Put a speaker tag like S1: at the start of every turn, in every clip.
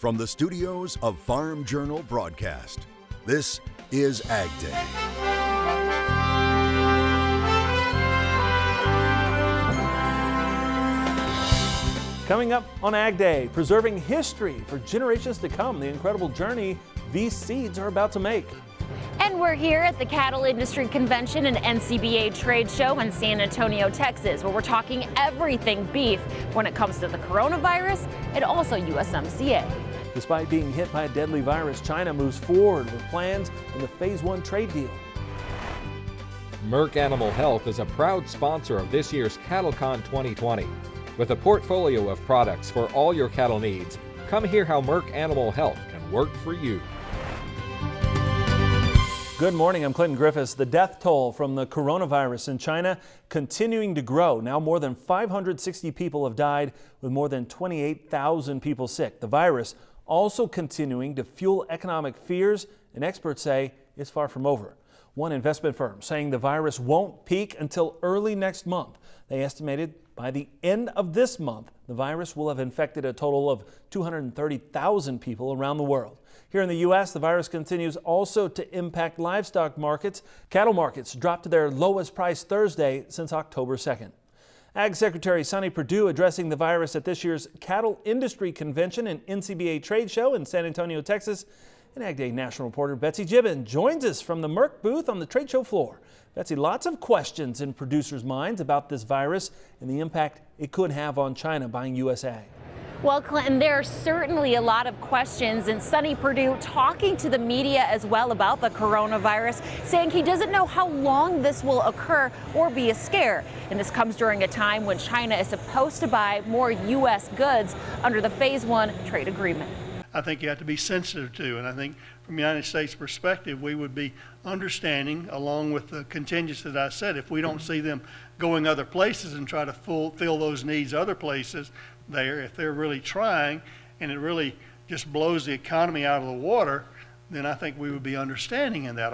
S1: From the studios of Farm Journal Broadcast, this is AgDay.
S2: Coming up on AgDay, preserving history for generations to come, the incredible journey these seeds are about to make.
S3: And we're here at the Cattle Industry Convention and NCBA trade show in San Antonio, Texas, where we're talking everything beef when it comes to the coronavirus and also USMCA.
S2: Despite being hit by a deadly virus, China moves forward with plans in the Phase 1 trade deal.
S4: Merck Animal Health is a proud sponsor of this year's CattleCon 2020. With a portfolio of products for all your cattle needs, come hear how Merck Animal Health can work for you.
S2: Good morning, I'm Clinton Griffiths. The death toll from the coronavirus in China continuing to grow. Now more than 560 people have died, with more than 28,000 people sick. The virus also continuing to fuel economic fears, and experts say it's far from over. One investment firm saying the virus won't peak until early next month. They estimated by the end of this month, the virus will have infected a total of 230,000 people around the world. Here in the U.S., the virus continues also to impact livestock markets. Cattle markets dropped to their lowest price Thursday since October 2nd. Ag Secretary Sonny Perdue addressing the virus at this year's Cattle Industry Convention and NCBA trade show in San Antonio, Texas. And AgDay national reporter Betsy Gibbon joins us from the Merck booth on the trade show floor. Betsy, lots of questions in producers' minds about this virus and the impact it could have on China buying U.S. ag.
S3: Well, Clinton, there are certainly a lot of questions, and Sonny Perdue talking to the media as well about the coronavirus, saying he doesn't know how long this will occur or be a scare. And this comes during a time when China is supposed to buy more U.S. goods under the Phase 1 trade agreement.
S5: I think you have to be sensitive to, and I think from the United States perspective, we would be understanding, along with the contingency that I said, if we don't see them going other places and try to fulfill those needs other places there, if they're really trying and it really just blows the economy out of the water, then I think we would be understanding in that.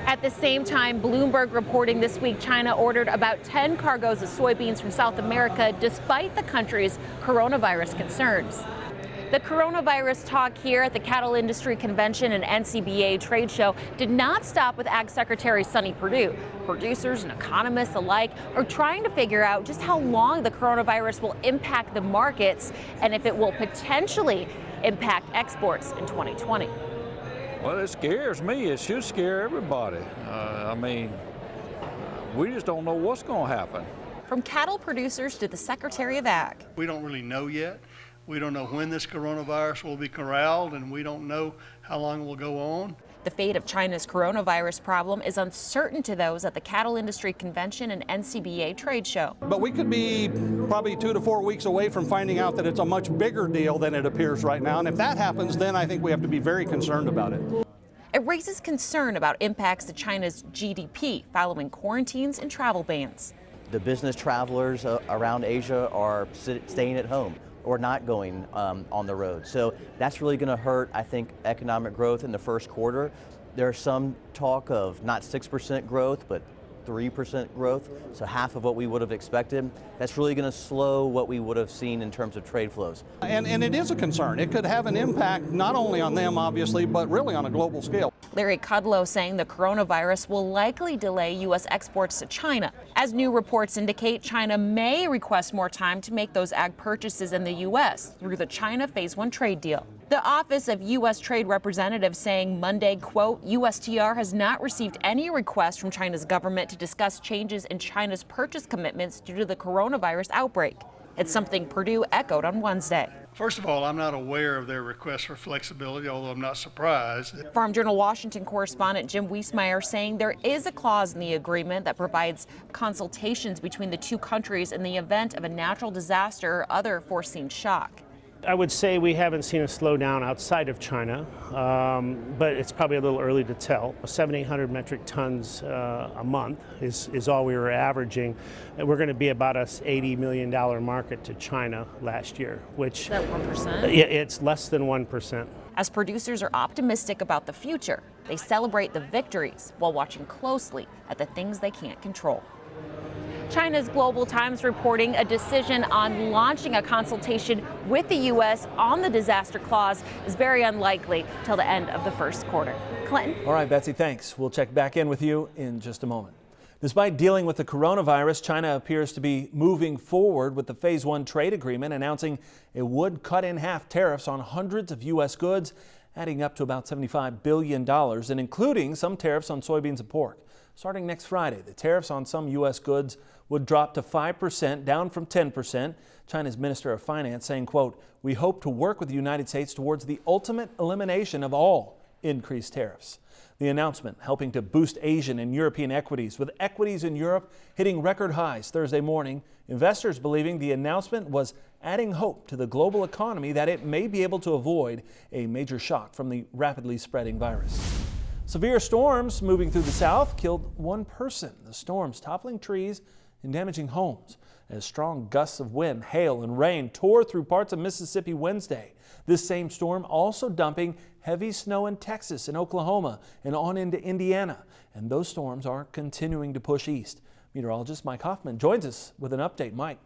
S3: At the same time, Bloomberg reporting this week China ordered about 10 cargoes of soybeans from South America despite the country's coronavirus concerns. The coronavirus talk here at the Cattle Industry Convention and NCBA trade show did not stop with Ag Secretary Sonny Perdue. Producers and economists alike are trying to figure out just how long the coronavirus will impact the markets and if it will potentially impact exports in 2020.
S6: Well, it scares me. It should scare everybody. We just don't know what's going to happen.
S3: From cattle producers to the Secretary of Ag.
S5: We don't really know yet. We don't know when this coronavirus will be corralled, and we don't know how long it will go on.
S3: The fate of China's coronavirus problem is uncertain to those at the Cattle Industry Convention and NCBA trade show.
S7: But we could be probably 2 to 4 weeks away from finding out that it's a much bigger deal than it appears right now. And if that happens, then I think we have to be very concerned about it.
S3: It raises concern about impacts to China's GDP following quarantines and travel bans.
S8: The business travelers around Asia are staying at home or not going on the road. So that's really going to hurt, I think, economic growth in the first quarter. There's some talk of not 6% growth, but 3% growth, so half of what we would have expected. That's really going to slow what we would have seen in terms of trade flows.
S7: And it is a concern. It could have an impact not only on them, obviously, but really on a global scale.
S3: Larry Kudlow saying the coronavirus will likely delay U.S. exports to China. As new reports indicate, China may request more time to make those ag purchases in the U.S. through the China Phase 1 trade deal. The Office of U.S. Trade Representative saying Monday, quote, USTR has not received any request from China's government to discuss changes in China's purchase commitments due to the coronavirus outbreak. It's something Perdue echoed on Wednesday.
S5: First of all, I'm not aware of their request for flexibility, although I'm not surprised.
S3: Farm Journal Washington correspondent Jim Wiesmeyer saying there is a clause in the agreement that provides consultations between the two countries in the event of a natural disaster or other foreseen shock.
S9: I would say we haven't seen a slowdown outside of China, but it's probably a little early to tell. 700-800 metric tons a month is all we were averaging. And we're going to be about a $80 million market to China last year, which
S3: is that 1%?
S9: It's less than 1%.
S3: As producers are optimistic about the future, they celebrate the victories while watching closely at the things they can't control. China's Global Times reporting a decision on launching a consultation with the U.S. on the disaster clause is very unlikely till the end of the first quarter. Clinton?
S2: All right, Betsy, thanks. We'll check back in with you in just a moment. Despite dealing with the coronavirus, China appears to be moving forward with the Phase 1 trade agreement, announcing it would cut in half tariffs on hundreds of U.S. goods, adding up to about $75 billion, and including some tariffs on soybeans and pork. Starting next Friday, the tariffs on some U.S. goods would drop to 5%, down from 10%. China's Minister of Finance saying, quote, "We hope to work with the United States towards the ultimate elimination of all increased tariffs." The announcement helping to boost Asian and European equities, with equities in Europe hitting record highs Thursday morning. Investors believing the announcement was adding hope to the global economy that it may be able to avoid a major shock from the rapidly spreading virus. Severe storms moving through the south killed one person. The storms toppling trees and damaging homes as strong gusts of wind, hail, and rain tore through parts of Mississippi Wednesday. This same storm also dumping heavy snow in Texas and Oklahoma and on into Indiana. And those storms are continuing to push east. Meteorologist Mike Hoffman joins us with an update. Mike.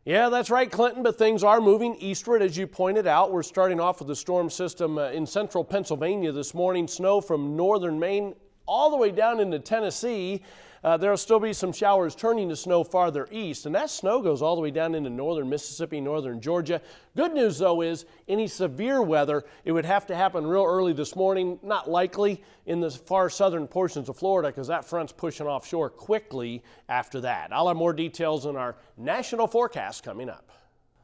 S10: Yeah, that's right, Clinton, but things are moving eastward, as you pointed out. We're starting off with the storm system in central Pennsylvania this morning. Snow from northern Maine all the way down into Tennessee. There'll still be some showers turning to snow farther east, and that snow goes all the way down into northern Mississippi, northern Georgia. Good news, though, is any severe weather, it would have to happen real early this morning, not likely in the far southern portions of Florida because that front's pushing offshore quickly after that. I'll have more details in our national forecast coming up.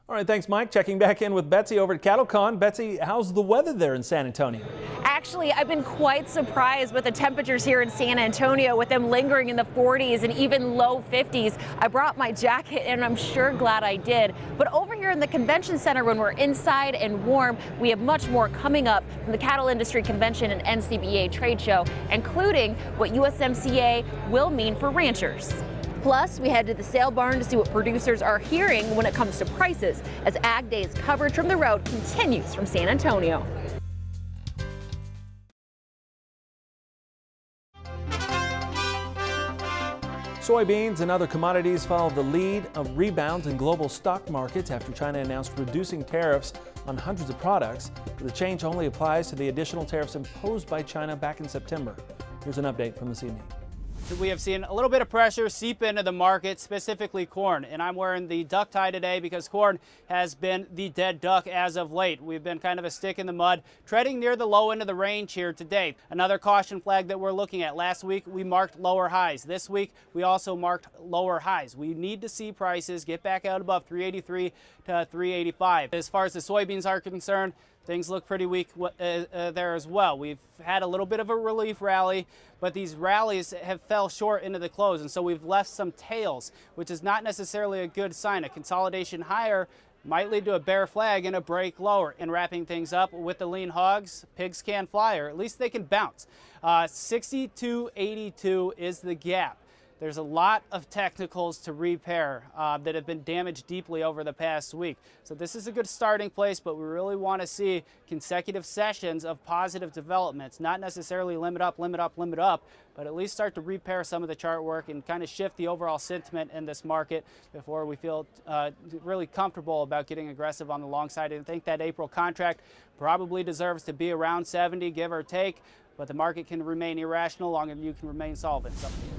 S2: All right, thanks, Mike. Checking back in with Betsy over at CattleCon. Betsy, how's the weather there in San Antonio?
S3: Actually, I've been quite surprised with the temperatures here in San Antonio, with them lingering in the 40s and even low 50s. I brought my jacket, and I'm sure glad I did. But over here in the convention center, when we're inside and warm, we have much more coming up from the Cattle Industry Convention and NCBA trade show, including what USMCA will mean for ranchers. Plus, we head to the sale barn to see what producers are hearing when it comes to prices, as AgDay's coverage from the road continues from San Antonio.
S2: Soybeans and other commodities follow the lead of rebounds in global stock markets after China announced reducing tariffs on hundreds of products. The change only applies to the additional tariffs imposed by China back in September. Here's an update from the CNE.
S11: We have seen a little bit of pressure seep into the market, specifically corn. And I'm wearing the duck tie today because corn has been the dead duck as of late. We've been kind of a stick in the mud, treading near the low end of the range here today. Another caution flag that we're looking at. Last week, we marked lower highs. This week, we also marked lower highs. We need to see prices get back out above 383 to 385. As far as the soybeans are concerned, things look pretty weak there as well. We've had a little bit of a relief rally, but these rallies have fell short into the close, and so we've left some tails, which is not necessarily a good sign. A consolidation higher might lead to a bear flag and a break lower. And wrapping things up with the lean hogs, pigs can fly, or at least they can bounce. 62.82 is the gap. There's a lot of technicals to repair that have been damaged deeply over the past week. So this is a good starting place, but we really want to see consecutive sessions of positive developments, not necessarily limit up, but at least start to repair some of the chart work and kind of shift the overall sentiment in this market before we feel really comfortable about getting aggressive on the long side. And I think that April contract probably deserves to be around 70, give or take. But the market can remain irrational longer than you can remain solvent.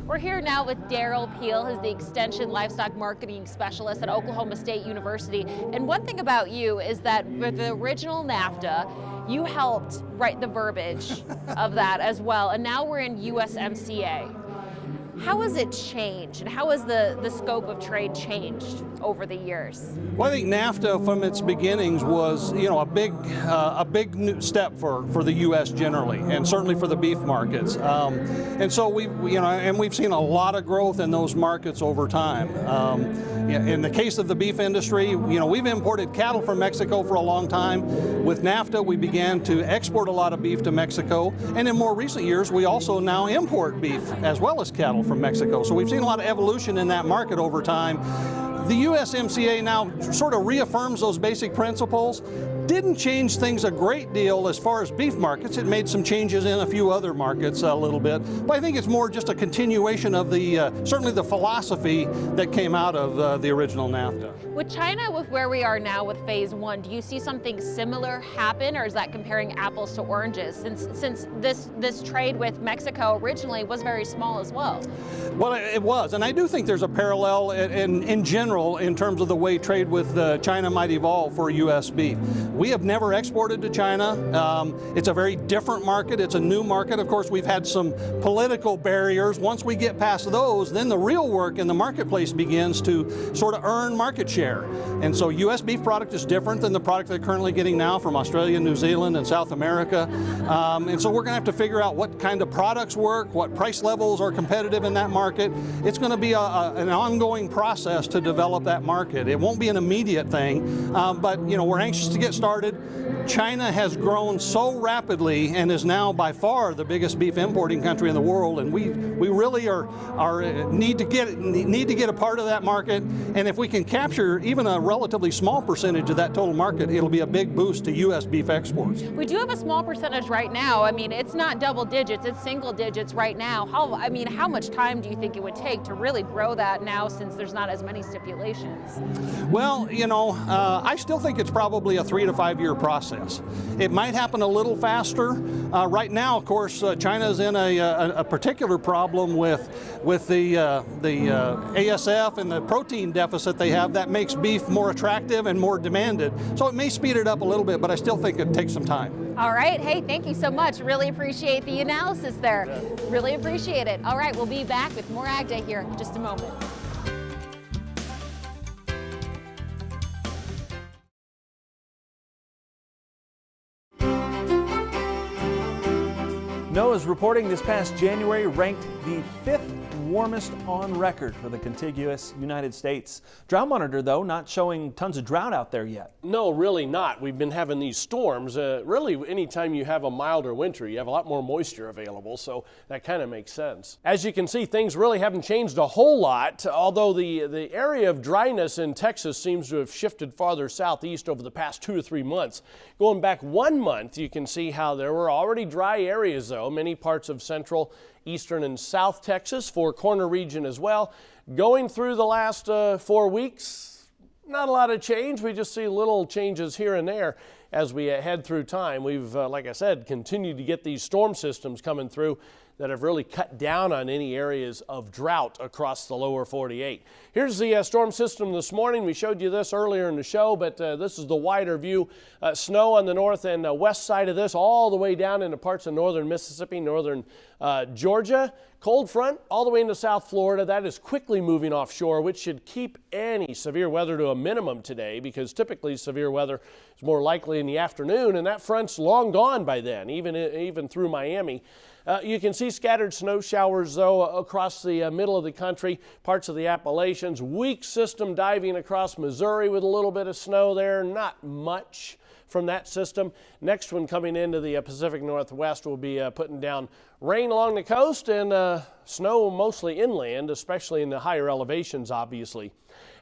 S3: We're here now with Daryl Peel, who's the Extension Livestock Marketing Specialist at Oklahoma State University. And one thing about you is that with the original NAFTA, you helped write the verbiage of that as well. And now we're in USMCA. How has it changed, and how has the scope of trade changed over the years?
S7: Well, I think NAFTA from its beginnings was, a big new step for the U.S. generally, and certainly for the beef markets. And so we've seen a lot of growth in those markets over time. In the case of the beef industry, we've imported cattle from Mexico for a long time. With NAFTA, we began to export a lot of beef to Mexico, and in more recent years, we also now import beef as well as cattle from Mexico. So we've seen a lot of evolution in that market over time. The USMCA now sort of reaffirms those basic principles, didn't change things a great deal as far as beef markets. It made some changes in a few other markets a little bit, but I think it's more just a continuation of the certainly the philosophy that came out of the original NAFTA.
S3: With China, with where we are now with phase one, do you see something similar happen, or is that comparing apples to oranges? Since this trade with Mexico originally was very small as well.
S7: Well, it was, and I do think there's a parallel in general in terms of the way trade with China might evolve for U.S. beef. We have never exported to China. It's a very different market. It's a new market. Of course, we've had some political barriers. Once we get past those, then the real work in the marketplace begins to sort of earn market share. And so U.S. beef product is different than the product they're currently getting now from Australia, New Zealand, and South America. And so we're going to have to figure out what kind of products work, what price levels are competitive in that market. It's going to be an ongoing process to develop that market. It won't be an immediate thing, but we're anxious to get started. China has grown so rapidly and is now by far the biggest beef importing country in the world, and we really need to get a part of that market. And if we can capture even a relatively small percentage of that total market, it'll be a big boost to U.S. beef exports.
S3: We do have a small percentage right now. I mean, it's not double digits, it's single digits right now. How much time do you think it would take to really grow that now, since there's not as many stipulations?
S7: Well, I still think it's probably a 3 to 5 year process. It might happen a little faster. Right now, of course, China's in a particular problem with the ASF and the protein deficit they have. That makes beef more attractive and more demanded. So it may speed it up a little bit, but I still think it takes some time.
S3: All right. Hey, thank you so much. Really appreciate the analysis there. Really appreciate it. All right, we'll be back with more Ag Day here in just a moment.
S2: NOAA's reporting this past January ranked the 5th warmest on record for the contiguous United States. Drought monitor, though, not showing tons of drought out there yet.
S10: No, really not. We've been having these storms. Really, anytime you have a milder winter, you have a lot more moisture available, so that kind of makes sense. As you can see, things really haven't changed a whole lot, although the area of dryness in Texas seems to have shifted farther southeast over the past 2 to 3 months. Going back 1 month, you can see how there were already dry areas, though. Many parts of central, eastern, and south Texas, Four Corner region as well. Going through the last 4 weeks, not a lot of change. We just see little changes here and there as we head through time. We've, like I said, continued to get these storm systems coming through that have really cut down on any areas of drought across the lower 48. Here's the storm system this morning. We showed you this earlier in the show, but this is the wider view. Snow on the north and west side of this, all the way down into parts of northern Mississippi, northern Georgia. Cold front all the way into South Florida. That is quickly moving offshore, which should keep any severe weather to a minimum today, because typically severe weather is more likely in the afternoon, and that front's long gone by then, even through Miami. You can see scattered snow showers, though, across the middle of the country, parts of the Appalachians. Weak system diving across Missouri with a little bit of snow there. Not much from that system. Next one coming into the Pacific Northwest will be putting down rain along the coast and snow mostly inland, especially in the higher elevations, obviously.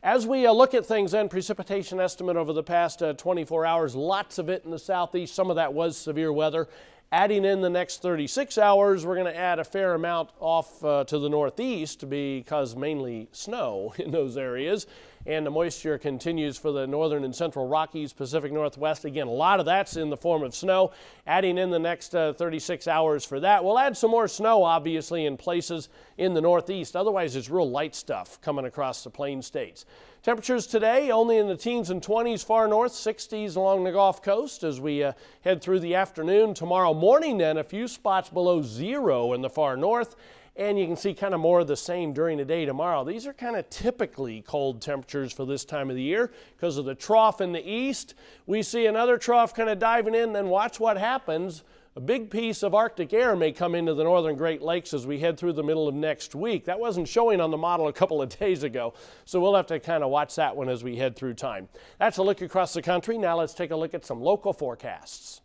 S10: As we look at things then, precipitation estimate over the past 24 hours, lots of it in the southeast. Some of that was severe weather. Adding in the next 36 hours, we're going to add a fair amount off to the northeast because mainly snow in those areas. And the moisture continues for the northern and central Rockies, Pacific Northwest. Again, a lot of that's in the form of snow. Adding in the next 36 hours for that. We'll add some more snow, obviously, in places in the northeast. Otherwise, it's real light stuff coming across the plain states. Temperatures today only in the teens and 20s far north, 60s along the Gulf Coast as we head through the afternoon. Tomorrow morning, then, a few spots below zero in the far north. And you can see kind of more of the same during the day tomorrow. These are kind of typically cold temperatures for this time of the year because of the trough in the east. We see another trough kind of diving in, then watch what happens. A big piece of Arctic air may come into the northern Great Lakes as we head through the middle of next week. That wasn't showing on the model a couple of days ago, so we'll have to kind of watch that one as we head through time. That's a look across the country. Now let's take a look at some local forecasts.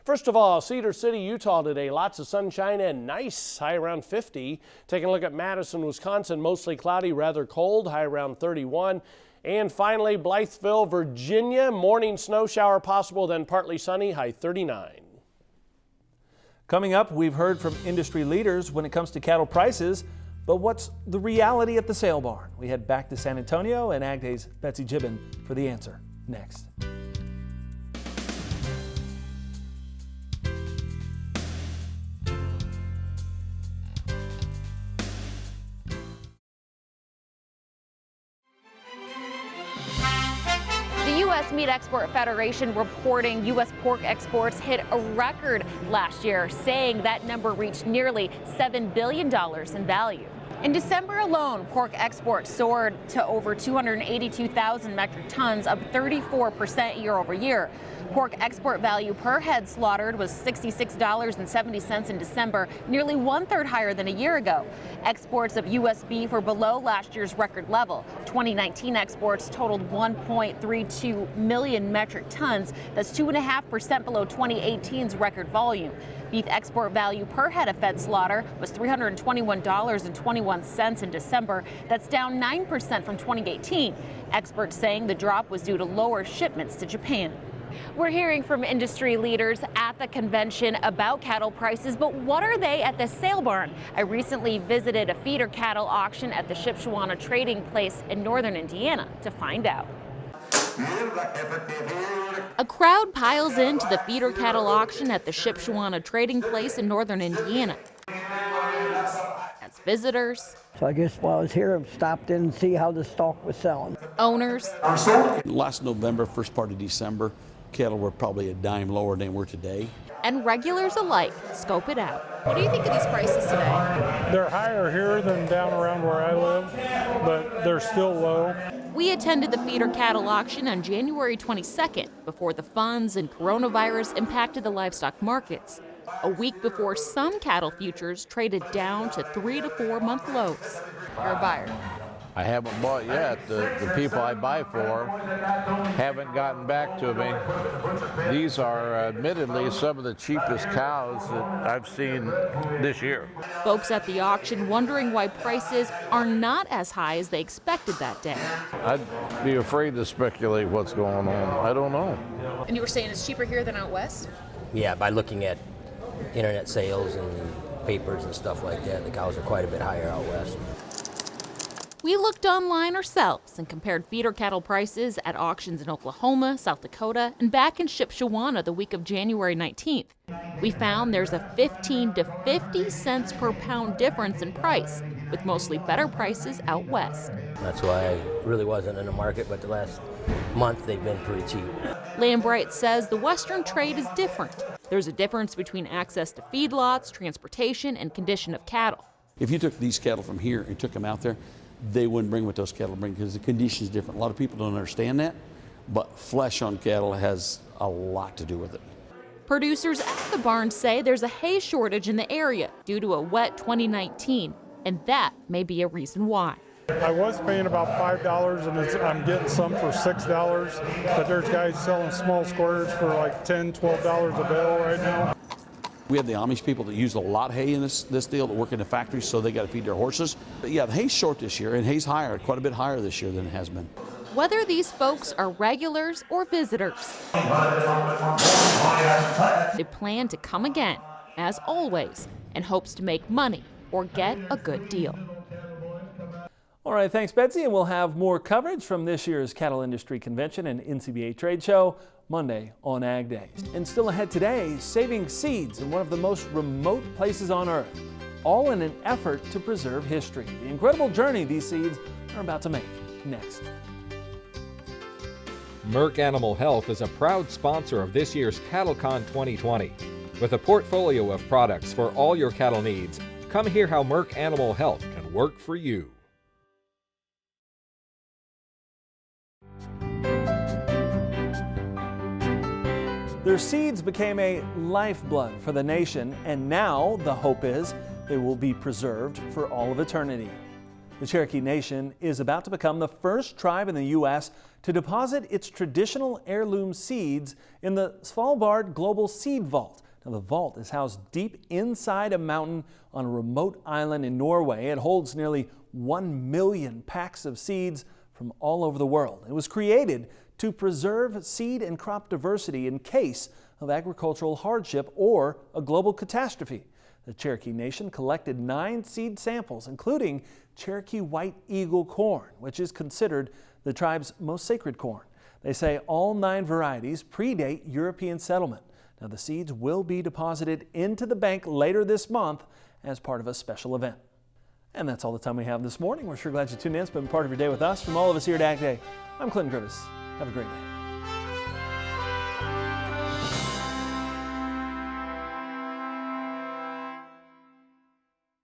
S10: First of all, Cedar City, Utah today, lots of sunshine and nice, high around 50. Taking a look at Madison, Wisconsin, mostly cloudy, rather cold, high around 31. And finally, Blytheville, Virginia, morning snow shower possible, then partly sunny, high 39.
S2: Coming up, we've heard from industry leaders when it comes to cattle prices, but what's the reality at the sale barn? We head back to San Antonio and AgDay's Betsy Gibbon for the answer next.
S3: The U.S. Meat Export Federation reporting U.S. pork exports hit a record last year, saying that number reached nearly $7 billion in value. In December alone, pork exports soared to over 282,000 metric tons, up 34% year over year. Pork export value per head slaughtered was $66.70 in December, nearly one-third higher than a year ago. Exports of U.S. beef were below last year's record level. 2019 exports totaled 1.32 million metric tons. That's 2.5% below 2018's record volume. Beef export value per head of fed slaughter was $321.21 in December. That's down 9% from 2018. Experts saying the drop was due to lower shipments to Japan. We're hearing from industry leaders at the convention about cattle prices, but what are they at the sale barn? I recently visited a feeder cattle auction at the Shipshewana Trading Place in northern Indiana to find out. A crowd piles into the feeder cattle auction at the Shipshewana Trading Place in northern Indiana. As visitors,
S12: so I guess while I was here, I stopped in and see how the stock was selling.
S3: Owners,
S13: last November, first part of December, cattle were probably a dime lower than they were today.
S3: And regulars alike scope it out. What do you think of these prices today?
S14: They're higher here than down around where I live, but they're still low.
S3: We attended the feeder cattle auction on January 22nd before the funds and coronavirus impacted the livestock markets. A week before some cattle futures traded down to 3 to 4 month lows. You're a buyer.
S6: I haven't bought yet. The people I buy for haven't gotten back to me. These are admittedly some of the cheapest cows that I've seen this year.
S3: Folks at the auction wondering why prices are not as high as they expected that day.
S6: I'd be afraid to speculate what's going on. I don't know.
S3: And you were saying it's cheaper here than out west?
S15: Yeah, by looking at internet sales and papers and stuff like that, the cows are quite a bit higher out west.
S3: We looked online ourselves and compared feeder cattle prices at auctions in Oklahoma, South Dakota, and back in Shipshewana the week of January 19th. We found there's a 15 to 50 cents per pound difference in price, with mostly better prices out west.
S15: That's why I really wasn't in the market, but the last month they've been pretty cheap.
S3: Lambright says the western trade is different. There's a difference between access to feedlots, transportation, and condition of cattle.
S13: If you took these cattle from here and took them out there, they wouldn't bring what those cattle bring because the condition is different. A lot of people don't understand that, but flesh on cattle has a lot to do with it.
S3: Producers at the barn say there's a hay shortage in the area due to a wet 2019, and that may be a reason why.
S14: I was paying about $5 and I'm getting some for $6, but there's guys selling small squares for like $10, $12 a bale right now.
S13: We have the Amish people that use a lot of hay in this deal that work in the factories, so they got to feed their horses. But yeah, the hay's short this year, and hay's higher, quite a bit higher this year than it has been.
S3: Whether these folks are regulars or visitors, they plan to come again, as always, in hopes to make money or get a good deal.
S2: All right, thanks, Betsy, and we'll have more coverage from this year's Cattle Industry Convention and NCBA Trade Show Monday on AgDay. And still ahead today, saving seeds in one of the most remote places on Earth, all in an effort to preserve history. The incredible journey these seeds are about to make. Next.
S4: Merck Animal Health is a proud sponsor of this year's CattleCon 2020. With a portfolio of products for all your cattle needs, come hear how Merck Animal Health can work for you.
S2: Their seeds became a lifeblood for the nation, and now the hope is they will be preserved for all of eternity. The Cherokee Nation is about to become the first tribe in the U.S. to deposit its traditional heirloom seeds in the Svalbard Global Seed Vault. Now, the vault is housed deep inside a mountain on a remote island in Norway. It holds nearly 1 million packs of seeds from all over the world. It was created to preserve seed and crop diversity in case of agricultural hardship or a global catastrophe. The Cherokee Nation collected 9 seed samples, including Cherokee White Eagle corn, which is considered the tribe's most sacred corn. They say all 9 varieties predate European settlement. Now, the seeds will be deposited into the bank later this month as part of a special event. And that's all the time we have this morning. We're sure glad you tuned in, spend part of your day with us. From all of us here at AgDay, I'm Clinton Griffiths. Have a great day.